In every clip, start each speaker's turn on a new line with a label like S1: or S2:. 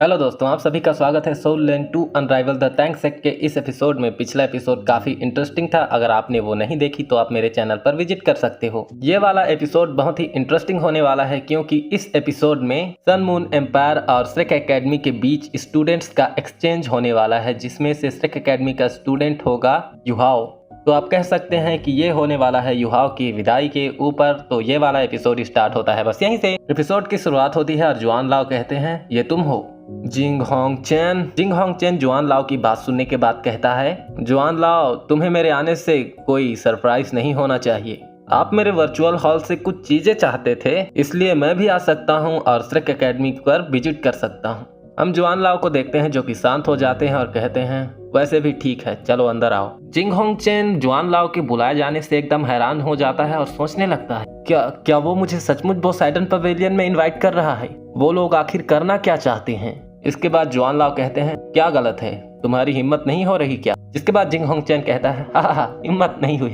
S1: Hello दोस्तों, आप सभी का स्वागत है Soul Land two unrivaled the Tang sect के इस एपिसोड में। पिछला एपिसोड काफ़ी इंटरेस्टिंग था। अगर आपने वो नहीं देखी तो आप मेरे चैनल पर विजिट कर सकते हो। ये वाला एपिसोड बहुत ही इंटरेस्टिंग होने वाला है क्योंकि इस एपिसोड में सन मून एम्पायर और श्रेक एकेडमी के बीच स्टूडेंट्स का एक्सचेंज होने वाला है, जिसमें से श्रेक एकेडमी का स्टूडेंट होगा युहाओ। तो आप कह सकते हैं कि ये होने वाला है युहाओ की विदाई के ऊपर। तो ये वाला एपिसोड स्टार्ट होता है बस यहीं से। एपिसोड की शुरुआत होती है और जुआन लाओ कहते हैं, ये तुम हो? जिंग होंग चेन जुआन लाओ की बात सुनने के बाद कहता है, जुआन लाओ, तुम्हें मेरे आने से कोई सरप्राइज नहीं होना चाहिए। आप मेरे वर्चुअल हॉल से कुछ चीजें चाहते थे, इसलिए मैं भी आ सकता हूँ और श्रेक एकेडमी पर विजिट कर सकता हूँ। हम जुआन लाओ को देखते हैं जो कि शांत हो जाते हैं और कहते हैं, वैसे भी ठीक है, चलो अंदर आओ। जिंग होंग चेन जुआन लाओ के बुलाए जाने से एकदम हैरान हो जाता है और सोचने लगता है, क्या वो मुझे सचमुच पोसाइडन पवेलियन में इनवाइट कर रहा है? वो लोग आखिर करना क्या चाहते हैं? इसके बाद जुआन लाओ कहते हैं, क्या गलत है, तुम्हारी हिम्मत नहीं हो रही क्या? जिसके बाद जिंग होंग चेन कहता है, हा, हिम्मत नहीं हुई,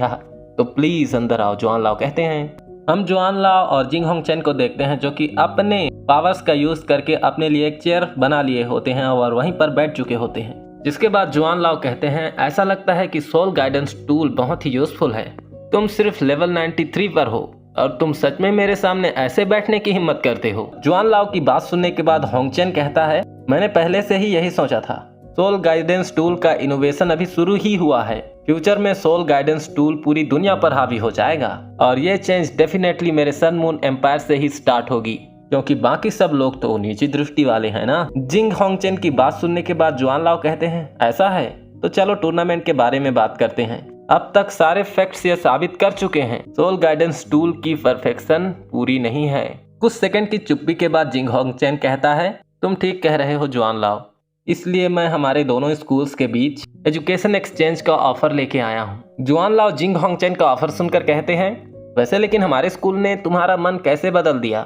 S1: तो प्लीज अंदर आओ। जुआन लाओ कहते हैं। हम जुआन लाओ और जिंग होंग चेन को देखते हैं जो कि अपने पावर्स का यूज करके अपने लिए एक चेयर बना लिए होते हैं और वहीं पर बैठ चुके होते हैं। जिसके बाद जुआन लाओ कहते हैं, ऐसा लगता है कि सोल गाइडेंस टूल बहुत ही यूजफुल है। तुम सिर्फ लेवल 93 पर हो और तुम सच में मेरे सामने ऐसे बैठने की हिम्मत करते हो? जुआन लाओ की बात सुनने के बाद होंग चेन कहता है, मैंने पहले से ही यही सोचा था। सोल गाइडेंस टूल का इनोवेशन अभी शुरू ही हुआ है। फ्यूचर में सोल गाइडेंस टूल पूरी दुनिया पर हावी हो जाएगा और ये चेंज डेफिनेटली मेरे सन मून एम्पायर से ही स्टार्ट होगी, क्योंकि बाकी सब लोग तो नीची दृष्टि वाले हैं ना। जिंग होंग चेन की बात सुनने के बाद जुआन लाओ कहते हैं, ऐसा है तो चलो टूर्नामेंट के बारे में बात करते हैं। अब तक सारे फैक्ट्स ये साबित कर चुके हैं, सोल गाइडेंस टूल की परफेक्शन पूरी नहीं है। कुछ सेकंड की चुप्पी के बाद जिंग होंग चेन कहता है, तुम ठीक कह रहे हो जुआन लाओ, इसलिए मैं हमारे दोनों स्कूल्स के बीच एजुकेशन एक्सचेंज का ऑफर लेके आया हूँ। जुआन लाओ जिंग होंग चेन का ऑफर सुनकर कहते हैं, वैसे लेकिन हमारे स्कूल ने तुम्हारा मन कैसे बदल दिया?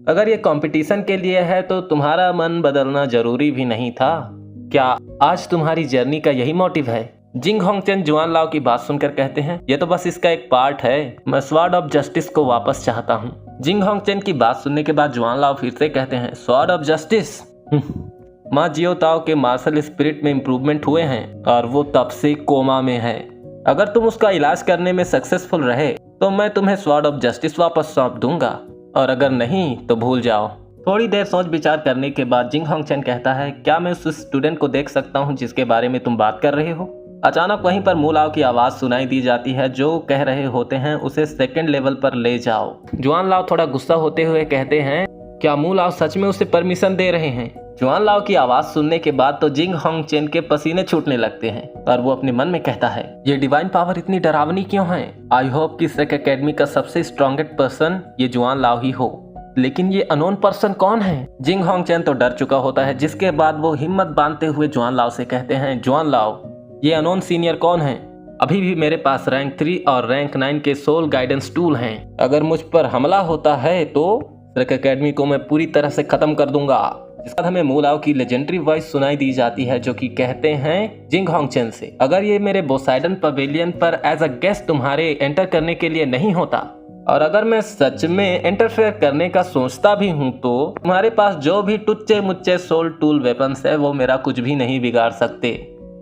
S1: अगर ये कंपटीशन के लिए है तो तुम्हारा मन बदलना जरूरी भी नहीं था। क्या आज तुम्हारी जर्नी का यही मोटिव है? जिंग होंग चेन जुआन लाओ की बात सुनकर कहते हैं, ये तो बस इसका एक पार्ट है। मैं स्वॉर्ड ऑफ जस्टिस को वापस चाहता हूँ। जिंग होंग चेन की बात सुनने के बाद जुआन लाओ फिर से कहते हैं, स्वॉर्ड ऑफ जस्टिस? माँ जियो ताओ के मार्शल स्पिरिट में इम्प्रूवमेंट हुए हैं और वो तब से कोमा में है। अगर तुम उसका इलाज करने में सक्सेसफुल रहे तो मैं तुम्हें स्वॉर्ड ऑफ जस्टिस वापस सौंप दूंगा, और अगर नहीं तो भूल जाओ। थोड़ी देर सोच विचार करने के बाद जिंग होंग चेन कहता है, क्या मैं उस स्टूडेंट को देख सकता हूँ जिसके बारे में तुम बात कर रहे हो? अचानक वहीं पर मू लाओ की आवाज सुनाई दी जाती है जो कह रहे होते हैं, उसे सेकंड लेवल पर ले जाओ। जुआन लाओ थोड़ा गुस्सा होते हुए कहते हैं, क्या मू लाओ सच में उसे परमिशन दे रहे हैं? जुआन लाओ की आवाज सुनने के बाद तो जिंग होंग चेन के पसीने छूटने लगते हैं और वो अपने मन में कहता है, ये डिवाइन पावर इतनी डरावनी क्यों है? आई होप कि श्रेक एकेडमी का सबसे स्ट्रॉन्गेस्ट पर्सन ये जुआन लाओ ही हो। लेकिन ये अनोन पर्सन कौन है? जिंग होंग चेन तो डर चुका होता है। जिसके बाद वो हिम्मत बांधते हुए जुआन लाओ से कहते हैं, जुआन लाओ, ये अनोन सीनियर कौन है? अभी भी मेरे पास रैंक 3 और रैंक 9 के सोल गाइडेंस टूल हैं। अगर मुझ पर हमला होता है तो श्रेक एकेडमी को मैं पूरी तरह से खत्म कर दूंगा। इसके बाद हमें मू लाओ की लेजेंडरी वॉइस सुनाई दी जाती है जो कि कहते हैं जिंग होंग चेन से, अगर ये मेरे पोसाइडन पवेलियन पर एज अ गेस्ट तुम्हारे एंटर करने के लिए नहीं होता और अगर मैं सच में इंटरफेयर करने का सोचता भी हूँ तो तुम्हारे पास जो भी टुच्चे मुच्चे सोल टूल वेपन्स है वो मेरा कुछ भी नहीं बिगाड़ सकते।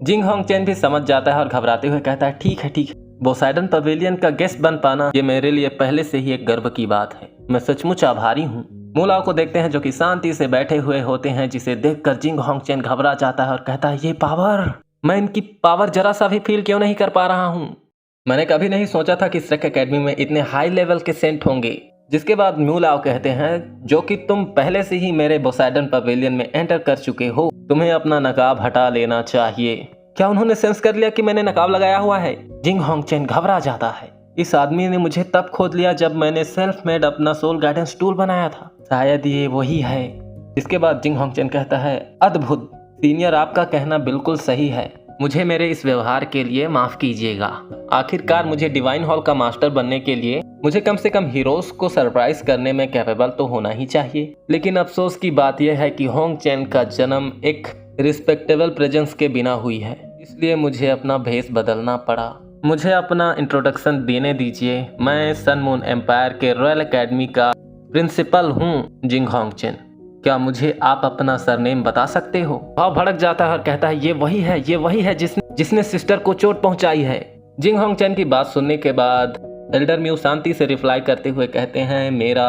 S1: जिंग होंग चेन भी समझ जाता है और घबराते हुए कहता है, ठीक है, पोसाइडन पवेलियन का गेस्ट बन पाना ये मेरे लिए पहले से ही एक गर्व की बात है। मैं सचमुच आभारी हूँ। मू लाओ को देखते हैं जो कि शांति से बैठे हुए होते हैं, जिसे देखकर जिंग होंग चेन घबरा जाता है और कहता है, ये पावर, मैं इनकी पावर जरा सा भी फील क्यों नहीं कर पा रहा हूँ? मैंने कभी नहीं सोचा था कि श्रेक एकेडमी में इतने हाई लेवल के सेंट होंगे। जिसके बाद मू लाओ कहते हैं, जो कि तुम पहले से ही मेरे पोसाइडन पवेलियन में एंटर कर चुके हो, तुम्हें अपना नकाब हटा लेना चाहिए। क्या उन्होंने सेंस कर लिया कि मैंने नकाब लगाया हुआ है? जिंग होंग चेन घबरा जाता है। इस आदमी ने मुझे तब खोद लिया जब मैंने सेल्फ मेड अपना सोल गाइडेंस टूल बनाया था। शायद ये वही है। इसके बाद जिंग होंग चेन कहता है, अद्भुत सीनियर, आपका कहना बिल्कुल सही है। मुझे मेरे इस व्यवहार के लिए माफ कीजिएगा। आखिरकार मुझे डिवाइन हॉल का मास्टर बनने के लिए मुझे कम से कम हीरोज को सरप्राइज करने में कैपेबल तो होना ही चाहिए। लेकिन अफसोस की बात यह है कि होंग चेन का जन्म एक रिस्पेक्टेबल प्रेजेंस के बिना हुई है, इसलिए मुझे अपना भेष बदलना पड़ा। मुझे अपना इंट्रोडक्शन देने दीजिए। मैं सन मून एम्पायर के रॉयल एकेडमी का प्रिंसिपल हूँ, जिंग होंग चेन। क्या मुझे आप अपना सरनेम बता सकते हो? भाव भड़क जाता है और कहता है, ये वही है जिसने सिस्टर को चोट पहुंचाई है। जिंग होंग चैन की बात सुनने के बाद एल्डर म्यू शांति से रिप्लाई करते हुए कहते हैं, मेरा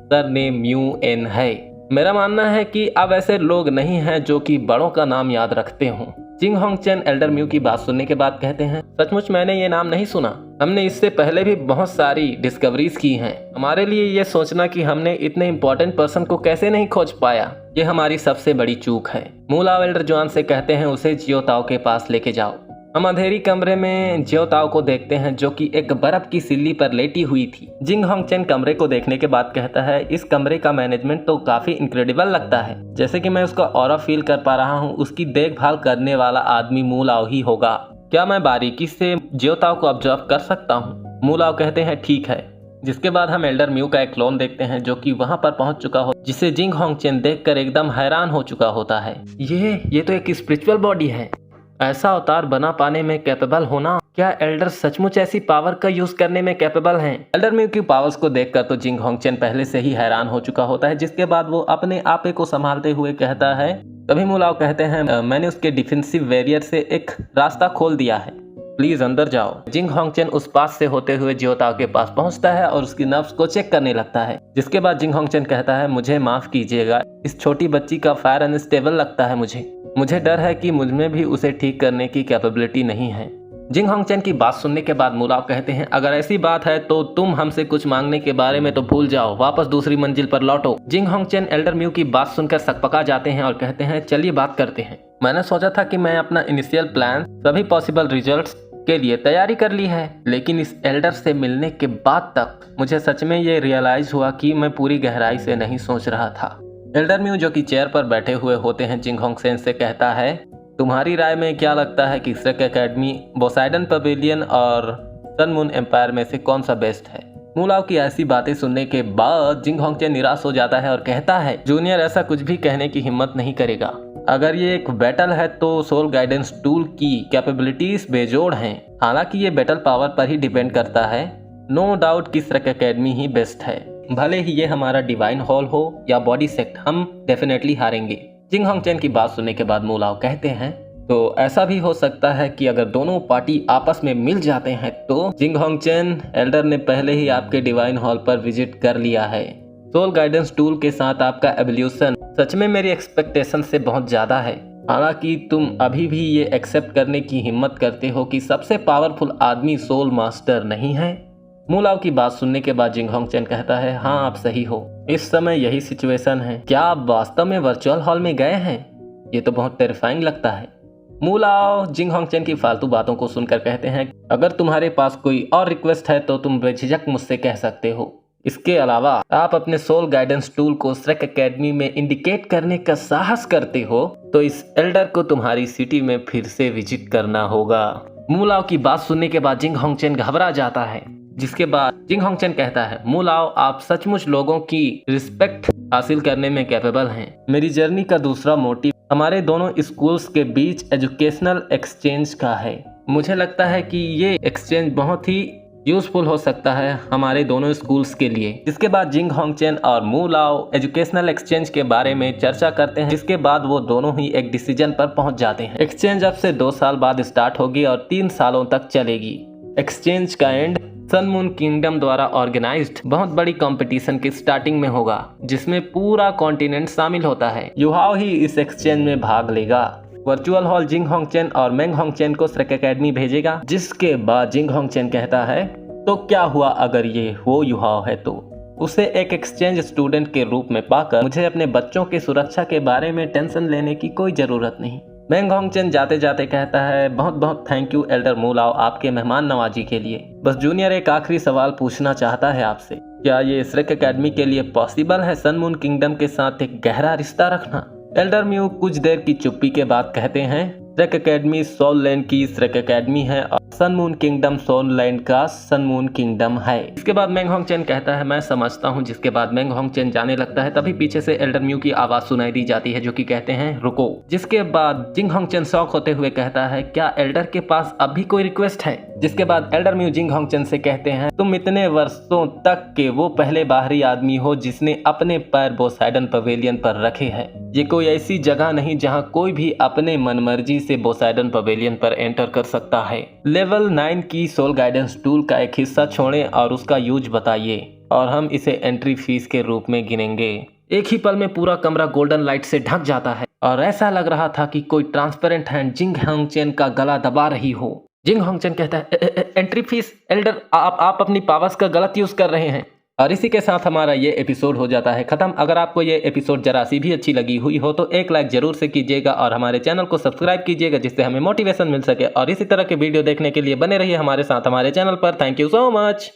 S1: सरनेम म्यू एन है। मेरा मानना है कि अब ऐसे लोग नहीं हैं जो कि बड़ों का नाम याद रखते हों। जिंग होंग चैन एल्डर म्यू की बात सुनने के बाद कहते हैं, सचमुच मैंने ये नाम नहीं सुना। हमने इससे पहले भी बहुत सारी डिस्कवरीज की हैं। हमारे लिए ये सोचना कि हमने इतने इम्पोर्टेंट पर्सन को कैसे नहीं खोज पाया, ये हमारी सबसे बड़ी चूक है। मू लाओ एल्डर जुआन से कहते हैं, उसे जियो ताओ के पास लेके जाओ। हम अंधेरी कमरे में जियो ताओ को देखते हैं जो कि एक बर्फ की सिल्ली पर लेटी हुई थी। जिंग होंग चैन कमरे को देखने के बाद कहता है, इस कमरे का मैनेजमेंट तो काफी इनक्रेडिबल लगता है। जैसे कि मैं उसका ऑरा फील कर पा रहा हूँ, उसकी देखभाल करने वाला आदमी मू लाओ ही होगा। क्या मैं बारीकी से जियो ताओ को ऑब्जर्व कर सकता हूँ? मू लाओ कहते हैं, ठीक है। जिसके बाद हम एल्डर म्यू का एक क्लोन देखते हैं जो कि वहां पर पहुंच चुका हो, जिसे जिंग होंग चैन देखकर एकदम हैरान हो चुका होता है। ये तो एक स्पिरिचुअल बॉडी है। ऐसा अवतार बना पाने में कैपेबल होना, क्या एल्डर सचमुच ऐसी पावर का यूज करने में कैपेबल हैं? एल्डर म्यू की पावर्स को देखकर तो जिंग होंग चैन पहले से ही हैरान हो चुका होता है। जिसके बाद वो अपने आपे को संभालते हुए कहता है, तभी मू लाओ कहते हैं, मैंने उसके डिफेंसिव वॉरियर से एक रास्ता खोल दिया है, प्लीज अंदर जाओ। जिंग होंग चैन उस पास से होते हुए जियो ताओ के पास पहुंचता है और उसकी नर्व्स को चेक करने लगता है। जिसके बाद जिंग होंग चैन कहता है, मुझे माफ कीजिएगा, इस छोटी बच्ची का फायर अनस्टेबल लगता है। मुझे डर है कि मुझमें भी उसे ठीक करने की कैपेबिलिटी नहीं है। जिंग होंग चैन की बात सुनने के बाद मू लाओ कहते हैं, अगर ऐसी बात है तो तुम हमसे कुछ मांगने के बारे में तो भूल जाओ, वापस दूसरी मंजिल पर लौटो। जिंग होंग चैन एल्डर म्यू की बात सुनकर सकपका जाते हैं और कहते हैं, चलिए बात करते हैं। मैंने सोचा था कि मैं अपना इनिशियल प्लान सभी पॉसिबल रिजल्ट्स के लिए तैयारी कर ली है, लेकिन इस एल्डर से मिलने के बाद तक मुझे सच में ये रियलाइज हुआ कि मैं पूरी गहराई से नहीं सोच रहा था। एल्डर म्यू जो कि चेयर पर बैठे हुए होते हैं, जिंग होंग चैन से कहता है, तुम्हारी राय में क्या लगता है कि श्रेक एकेडमी, पोसाइडन पवेलियन और सन मून एम्पायर में से कौन सा बेस्ट है? मू लाओ की ऐसी बातें सुनने के बाद जिंग होंग चैन निराश हो जाता है और कहता है, जूनियर ऐसा कुछ भी कहने की हिम्मत नहीं करेगा। अगर ये एक बैटल है तो सोल गाइडेंस टूल की कैपेबिलिटीज बेजोड़ हैं। हालांकि ये बैटल पावर पर ही डिपेंड करता है। नो डाउट कि श्रेक एकेडमी ही बेस्ट है। भले ही ये हमारा डिवाइन हॉल हो या बॉडी सेक्ट, हम डेफिनेटली हारेंगे। जिंग होंग चैन की बात सुनने के बाद मू लाओ कहते हैं, तो ऐसा भी हो सकता है कि अगर दोनों पार्टी आपस में मिल जाते हैं तो। जिंग होंग चैन, एल्डर ने पहले ही आपके डिवाइन हॉल पर विजिट कर लिया है। सोल गाइडेंस टूल के साथ आपका एवोल्यूशन सच में मेरी एक्सपेक्टेशन से बहुत ज्यादा है। हालांकि तुम अभी भी ये एक्सेप्ट करने की हिम्मत करते हो कि सबसे पावरफुल आदमी सोल मास्टर नहीं है। मू लाओ की बात सुनने के बाद जिंग होंग चैन कहता है, हाँ आप सही हो, इस समय यही सिचुएशन है। क्या आप वास्तव में वर्चुअल हॉल में गए हैं? ये तो बहुत टेरिफाइंग लगता है। मू लाओ जिंग होंग चैन की फालतू बातों को सुनकर कहते हैं, अगर तुम्हारे पास कोई और रिक्वेस्ट है तो तुम बेझिझक मुझसे कह सकते हो। इसके अलावा आप अपने सोल गाइडेंस टूल को श्रेक एकेडमी में इंडिकेट करने का साहस करते हो तो इस एल्डर को तुम्हारी सिटी में फिर से विजिट करना होगा। मू लाओ की बात सुनने के बाद जिंग होंग चैन घबरा जाता है। जिसके बाद जिंग होंग चैन कहता है, मू लाओ आप सचमुच लोगों की रिस्पेक्ट हासिल करने में कैपेबल हैं। मेरी जर्नी का दूसरा मोटिव हमारे दोनों स्कूल्स के बीच एजुकेशनल एक्सचेंज का है। मुझे लगता है कि ये एक्सचेंज बहुत ही यूजफुल हो सकता है हमारे दोनों स्कूल्स के लिए। जिसके बाद जिंग होंग चैन और मू लाओ एजुकेशनल एक्सचेंज के बारे में चर्चा करते हैं। जिसके बाद वो दोनों ही एक डिसीजन पर पहुंच जाते हैं। एक्सचेंज अब से 2 साल बाद स्टार्ट होगी और 3 सालों तक चलेगी। एक्सचेंज का एंड सन मून किंगडम द्वारा ऑर्गेनाइज्ड बहुत बड़ी कंपटीशन की स्टार्टिंग में होगा, जिसमें पूरा कॉन्टिनेंट शामिल होता है। युहाओ ही इस एक्सचेंज में भाग लेगा। वर्चुअल हॉल जिंग होंग चैन और मेंग होंग चैन को श्रेक एकेडमी भेजेगा। जिसके बाद जिंग होंग चैन कहता है, तो क्या हुआ अगर ये वो युहाओ है तो? उसे एक एक्सचेंज स्टूडेंट के रूप में पाकर मुझे अपने बच्चों की सुरक्षा के बारे में टेंशन लेने की कोई जरूरत नहीं। मेंग होंग चैन जाते जाते कहता है, बहुत बहुत थैंक यू एल्डर मू लाओ आपके मेहमान नवाजी के लिए। बस जूनियर एक आखिरी सवाल पूछना चाहता है आपसे, क्या ये श्रेक एकेडमी के लिए पॉसिबल है सन मून किंगडम के साथ एक गहरा रिश्ता रखना? एल्डर म्यू कुछ देर की चुप्पी के बाद कहते हैं, श्रेक एकेडमी सोल लैंड की श्रेक एकेडमी है और Sun Moon Kingdom Soul Land का सन मून किंगडम है। इसके बाद मेंग होंगचेन कहता है मैं समझता हूँ, जिसके बाद मेंग होंगचेन जाने लगता है। तभी पीछे से एल्डर म्यू की आवाज सुनाई दी जाती है जो कि कहते हैं रुको। जिसके बाद जिंग होंगचेन शॉक होते हुए कहता है क्या एल्डर के पास अब भी कोई रिक्वेस्ट है। जिसके बाद एल्डर म्यू जिंग होंगचेन से कहते हैं तुम इतने वर्षों तक के वो पहले बाहरी आदमी हो जिसने अपने पैर बोसाइडन पवेलियन पर रखे हैं। ये कोई ऐसी जगह नहीं जहां कोई भी अपने मनमर्जी से बोसाइडन पवेलियन पर एंटर कर सकता है। लेवल 9 की सोल गाइडेंस टूल का एक हिस्सा छोड़ें और उसका यूज बताइए और हम इसे एंट्री फीस के रूप में गिनेंगे। एक ही पल में पूरा कमरा गोल्डन लाइट से ढक जाता है और ऐसा लग रहा था कि कोई ट्रांसपेरेंट हैंड जिंग होंगचेन का गला दबा रही हो। जिंग होंगचेन कहता है एंट्री फीस एल्डर, आप अपनी पावर्स का गलत यूज कर रहे हैं। और इसी के साथ हमारा ये एपिसोड हो जाता है खत्म। अगर आपको ये एपिसोड जरा सी भी अच्छी लगी हुई हो तो एक लाइक जरूर से कीजिएगा और हमारे चैनल को सब्सक्राइब कीजिएगा जिससे हमें मोटिवेशन मिल सके। और इसी तरह के वीडियो देखने के लिए बने रहिए हमारे साथ हमारे चैनल पर। Thank you so much.